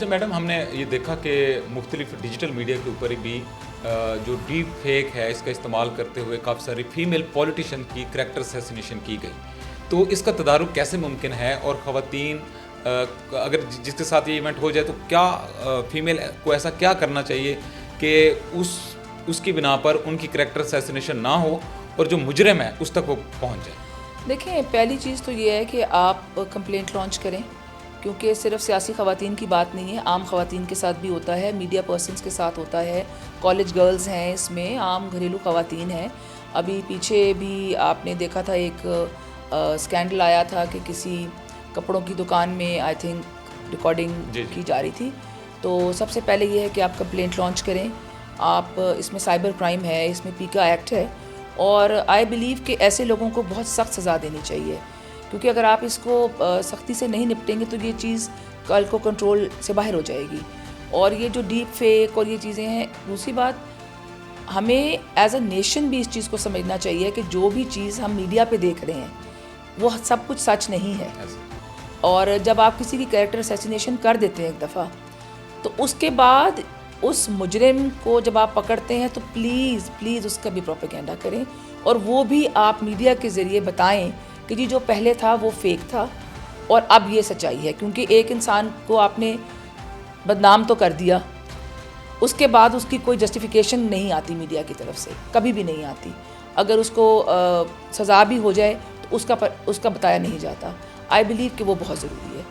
अच्छा मैडम, हमने ये देखा कि मुख्तलिफ डिजिटल मीडिया के ऊपर भी जो डीप फेक है इसका इस्तेमाल करते हुए काफ़ी सारी फीमेल पॉलिटिशियन की करैक्टर असैसिनेशन की गई, तो इसका तदारुक कैसे मुमकिन है? और ख़वातीन अगर जिसके साथ ये इवेंट हो जाए तो क्या फीमेल को ऐसा क्या करना चाहिए कि उसकी बिना पर उनकी करैक्टर असैसिनेशन ना हो और जो मुजरिम है उस तक वो पहुँच जाए? देखें, पहली चीज़ तो ये है कि आप कंप्लेंट लॉन्च करें, क्योंकि सिर्फ सियासी ख़वातीन की बात नहीं है, आम ख़वातीन के साथ भी होता है, मीडिया पर्सनस के साथ होता है, कॉलेज गर्ल्स हैं, इसमें आम घरेलू ख़वातीन हैं। अभी पीछे भी आपने देखा था एक स्कैंडल आया था कि किसी कपड़ों की दुकान में आई थिंक रिकॉर्डिंग की जा रही थी। तो सबसे पहले ये है कि आप कंप्लेंट लॉन्च करें। आप इसमें साइबर क्राइम है, इसमें पीका एक्ट है, और आई बिलीव कि ऐसे लोगों को बहुत सख्त सज़ा देनी चाहिए, क्योंकि अगर आप इसको सख्ती से नहीं निपटेंगे तो ये चीज़ कल को कंट्रोल से बाहर हो जाएगी। और ये जो डीप फेक और ये चीज़ें हैं, दूसरी बात, हमें एज अ नेशन भी इस चीज़ को समझना चाहिए कि जो भी चीज़ हम मीडिया पे देख रहे हैं वो सब कुछ सच नहीं है। और जब आप किसी की कैरेक्टर असैसिनेशन कर देते हैं एक दफ़ा, तो उसके बाद उस मुजरिम को जब आप पकड़ते हैं तो प्लीज़ प्लीज़ उसका भी प्रोपेगेंडा करें, और वो भी आप मीडिया के ज़रिए बताएं कि जी जो पहले था वो फेक था और अब ये सच्चाई है। क्योंकि एक इंसान को आपने बदनाम तो कर दिया, उसके बाद उसकी कोई जस्टिफिकेशन नहीं आती मीडिया की तरफ से, कभी भी नहीं आती। अगर उसको सज़ा भी हो जाए तो उसका बताया नहीं जाता। आई बिलीव कि वो बहुत ज़रूरी है।